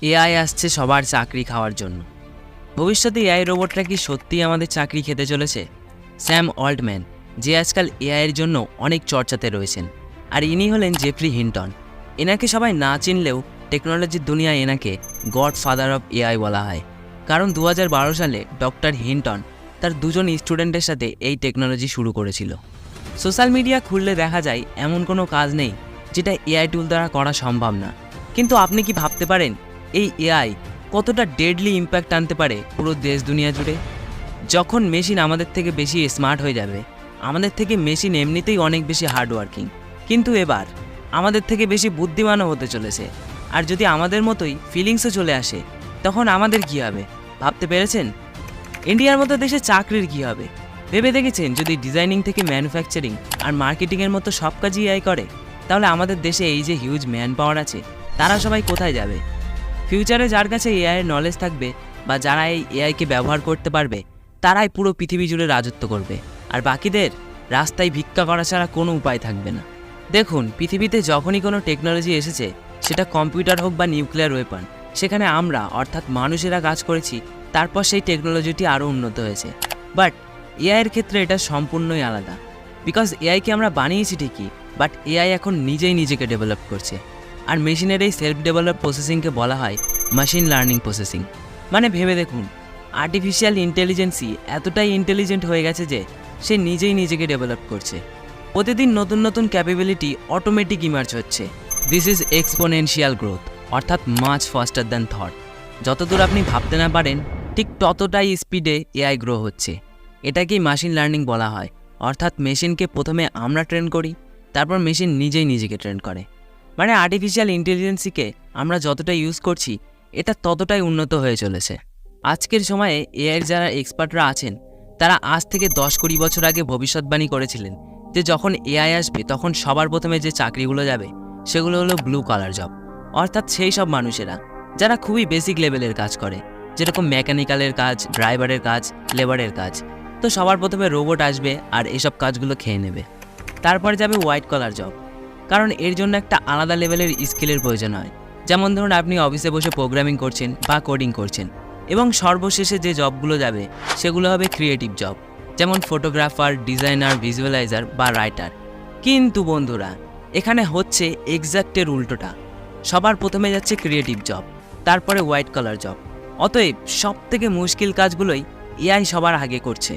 AI আসছে সবার চাকরি খাওয়ার জন্য। ভবিষ্যতে এআই রোবটরা কি সত্যিই আমাদের চাকরি খেতে চলেছে? স্যাম অল্টম্যান, যে আজকাল এআইয়ের জন্য অনেক চর্চাতে রয়েছেন, আর ইনি হলেন জেফ্রি হিন্টন। এনাকে সবাই না চিনলেও টেকনোলজির দুনিয়ায় এনাকে গড ফাদার অফ এআই বলা হয়, কারণ 2012 সালে ডক্টর হিন্টন তার দুজন স্টুডেন্টের সাথে এই টেকনোলজি শুরু করেছিল। সোশ্যাল মিডিয়া খুললে দেখা যায় এমন কোনো কাজ নেই যেটা এআই টুল দ্বারা করা সম্ভব না। কিন্তু আপনি কি ভাবতে পারেন এই এআই কতটা ডেডলি ইম্প্যাক্ট আনতে পারে পুরো দেশ দুনিয়া জুড়ে? যখন মেশিন আমাদের থেকে বেশি স্মার্ট হয়ে যাবে, আমাদের থেকে মেশিন এমনিতেই অনেক বেশি হার্ডওয়ার্কিং, কিন্তু এবার আমাদের থেকে বেশি বুদ্ধিমানও হতে চলেছে। আর যদি আমাদের মতোই ফিলিংসও চলে আসে, তখন আমাদের কী হবে ভাবতে পেরেছেন? ইন্ডিয়ার মতো দেশে চাকরির কী হবে ভেবে দেখেছেন? যদি ডিজাইনিং থেকে ম্যানুফ্যাকচারিং আর মার্কেটিংয়ের মতো সব কাজই এআই করে, তাহলে আমাদের দেশে এই যে হিউজ ম্যান পাওয়ার আছে, তারা সবাই কোথায় যাবে? ফিউচারে যার কাছে এআইয়ের নলেজ থাকবে বা যারা এই এআইকে ব্যবহার করতে পারবে, তারাই পুরো পৃথিবী জুড়ে রাজত্ব করবে, আর বাকিদের রাস্তায় ভিক্ষা করা ছাড়া কোনো উপায় থাকবে না। দেখুন, পৃথিবীতে যখনই কোনো টেকনোলজি এসেছে, সেটা কম্পিউটার হোক বা নিউক্লিয়ার ওয়েপন, সেখানে আমরা অর্থাৎ মানুষেরা কাজ করেছি, তারপর সেই টেকনোলজিটি আরও উন্নত হয়েছে। বাট এআইয়ের ক্ষেত্রে এটা সম্পূর্ণই আলাদা। বিকজ এআইকে আমরা বানিয়েছি ঠিকই, বাট এআই এখন নিজেই নিজেকে ডেভেলপ করছে। আর মেশিনের এই সেলফ ডেভেলপ প্রসেসিংকে বলা হয় মেশিন লার্নিং প্রসেসিং। মানে ভেবে দেখুন, আর্টিফিশিয়াল ইন্টেলিজেন্সই এতটাই ইন্টেলিজেন্ট হয়ে গেছে যে সে নিজেই নিজেকে ডেভেলপ করছে। প্রতিদিন নতুন নতুন ক্যাপাবিলিটি অটোমেটিক ইমার্জ হচ্ছে। দিস ইজ এক্সপোনেনশিয়াল গ্রোথ, অর্থাৎ মাচ ফাস্টার দ্যান থট। যতদূর আপনি ভাবতে না পারেন, ঠিক ততটাই স্পিডে এআই গ্রো হচ্ছে। এটাকেই মেশিন লার্নিং বলা হয়, অর্থাৎ মেশিনকে প্রথমে আমরা ট্রেন করি, তারপর মেশিন নিজেই নিজেকে ট্রেন করে। মানে আর্টিফিশিয়াল ইন্টেলিজেন্সকে আমরা যতটা ইউজ করছি, এটা ততটাই উন্নত হয়ে চলেছে। আজকের সময়ে এআইয়ের যারা এক্সপার্টরা আছেন, তারা আজ থেকে 10-20 বছর আগে ভবিষ্যৎবাণী করেছিলেন যে যখন এআই আসবে, তখন সবার প্রথমে যে চাকরিগুলো যাবে সেগুলো হলো ব্লু কলার জব, অর্থাৎ সেই সব মানুষেরা যারা খুবই বেসিক লেভেলের কাজ করে, যেরকম মেকানিক্যালের কাজ, ড্রাইভারের কাজ, লেবারের কাজ। তো সবার প্রথমে রোবট আসবে আর এসব কাজগুলো খেয়ে নেবে। তারপরে যাবে হোয়াইট কলার জব, কারণ এর জন্য একটা আলাদা লেভেলের স্কিলের প্রয়োজন হয়। যেমন ধরুন, আপনি অফিসে বসে প্রোগ্রামিং করছেন বা কোডিং করছেন। এবং সর্বশেষে যে জবগুলো যাবে সেগুলো হবে ক্রিয়েটিভ জব, যেমন ফটোগ্রাফার, ডিজাইনার, ভিজুয়ালাইজার বা রাইটার। কিন্তু বন্ধুরা, এখানে হচ্ছে এক্স্যাক্টের উল্টোটা। সবার প্রথমে যাচ্ছে ক্রিয়েটিভ জব, তারপরে হোয়াইট কলার জব। অতএব সব থেকে মুশকিল কাজগুলোই এআই সবার আগে করছে।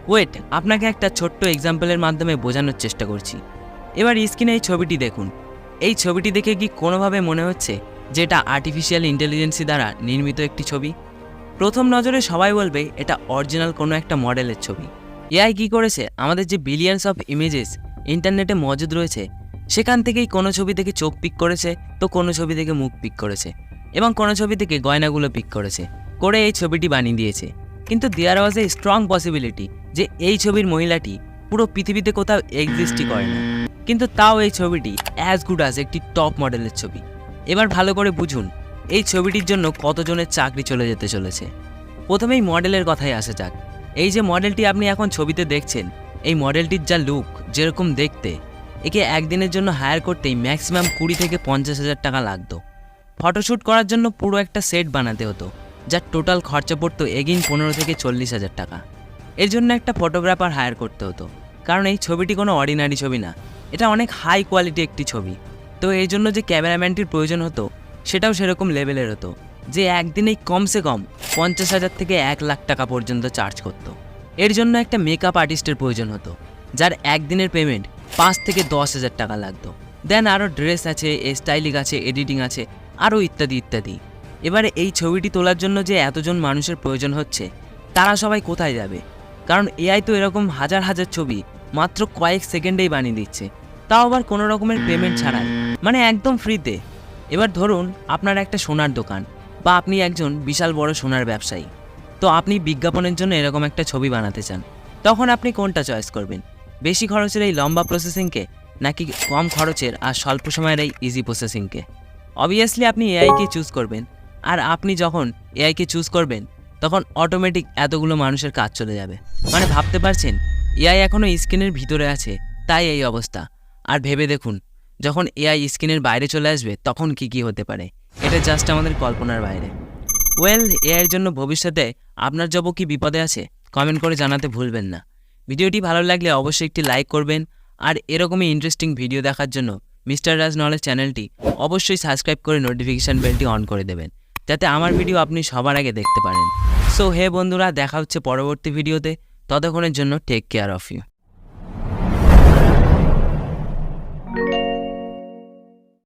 ওয়েট, আপনাকে একটা ছোট্ট এক্সাম্পলের মাধ্যমে বোঝানোর চেষ্টা করছি। এবার স্ক্রিনে এই ছবিটি দেখুন। এই ছবিটি দেখে কি কোনোভাবে মনে হচ্ছে যে এটা আর্টিফিশিয়াল ইন্টেলিজেন্সি দ্বারা নির্মিত একটি ছবি? প্রথম নজরে সবাই বলবে এটা অরিজিনাল কোনো একটা মডেলের ছবি। এআই কী করেছে, আমাদের যে বিলিয়ন্স অফ ইমেজেস ইন্টারনেটে মজুদ রয়েছে, সেখান থেকেই কোনো ছবি থেকে চোখ পিক করেছে, তো কোনো ছবি থেকে মুখ পিক করেছে, এবং কোনো ছবি থেকে গয়নাগুলো পিক করেছে, করে এই ছবিটি বানিয়ে দিয়েছে। কিন্তু দেয়ার ওয়াজ এ স্ট্রং পসিবিলিটি যে এই ছবির মহিলাটি পুরো পৃথিবীতে কোথাও এক্সিস্টই করে না, কিন্তু তাও এই ছবিটি অ্যাজ গুড অ্যাজ একটি টপ মডেলের ছবি। এবার ভালো করে বুঝুন এই ছবিটির জন্য কতজনের চাকরি চলে যেতে চলেছে। প্রথমেই মডেলের কথাই আসা যাক। এই যে মডেলটি আপনি এখন ছবিতে দেখছেন, এই মডেলটির যা লুক, যেরকম দেখতে, একে একদিনের জন্য হায়ার করতেই ম্যাক্সিমাম 20 থেকে 50,000 টাকা লাগতো। ফটোশ্যুট করার জন্য পুরো একটা সেট বানাতে হতো, যার টোটাল খরচা পড়তো এগেইন 15 থেকে 40,000 টাকা। এর জন্য একটা ফটোগ্রাফার হায়ার করতে হতো, কারণ এই ছবিটি কোনো অর্ডিনারি ছবি না, এটা অনেক হাই কোয়ালিটি একটি ছবি। তো এর জন্য যে ক্যামেরাম্যানটির প্রয়োজন হতো, সেটাও সেরকম লেভেলের হতো, যে একদিনেই কমসে কম 50,000 থেকে 1 লাখ টাকা পর্যন্ত চার্জ করত। এর জন্য একটা মেকআপ আর্টিস্টের প্রয়োজন হতো, যার একদিনের পেমেন্ট 5 থেকে 10,000 টাকা লাগতো। দেন আরও ড্রেস আছে, স্টাইলিং আছে, এডিটিং আছে, আরও ইত্যাদি ইত্যাদি। এবারে এই ছবিটি তোলার জন্য যে এতজন মানুষের প্রয়োজন হচ্ছে, তারা সবাই কোথায় যাবে? কারণ এআই তো এরকম হাজার হাজার ছবি মাত্র কয়েক সেকেন্ডেই বানিয়ে দিচ্ছে, তাও আবার কোনো রকমের পেমেন্ট ছাড়াই, মানে একদম ফ্রিতে। এবার ধরুন আপনার একটা সোনার দোকান, বা আপনি একজন বিশাল বড় সোনার ব্যবসায়ী। তো আপনি বিজ্ঞাপনের জন্য এরকম একটা ছবি বানাতে চান, তখন আপনি কোনটা চয়েস করবেন? বেশি খরচের এই লম্বা প্রসেসিংকে, নাকি কম খরচের আর স্বল্প সময়ের এই ইজি প্রসেসিংকে? অবভিয়াসলি আপনি এআইকে চুজ করবেন। আর আপনি যখন এআইকে চুজ করবেন, তখন অটোমেটিক এতগুলো মানুষের কাজ চলে যাবে। মানে ভাবতে পারছেন, এআই এখনও স্ক্রিনের ভিতরে আছে, তাই এই অবস্থা। আর ভেবে দেখুন, যখন এআই স্ক্রিনের বাইরে চলে আসবে, তখন কি কি হতে পারে। এটা জাস্ট আমাদের কল্পনার বাইরে। ওয়েল, এআইয়ের জন্য ভবিষ্যতে আপনার জবও কি বিপদে আছে? কমেন্ট করে জানাতে ভুলবেন না। ভিডিওটি ভালো লাগলে অবশ্যই একটি লাইক করবেন, আর এরকমই ইন্টারেস্টিং ভিডিও দেখার জন্য মিস্টার রাজ নলেজ চ্যানেলটি অবশ্যই সাবস্ক্রাইব করে নোটিফিকেশান বেলটি অন করে দেবেন, যাতে আমার ভিডিও আপনি সবার আগে দেখতে পারেন। সো হে বন্ধুরা, দেখা হচ্ছে পরবর্তী ভিডিওতে। ততক্ষণের জন্য টেক কেয়ার অফ ইউ।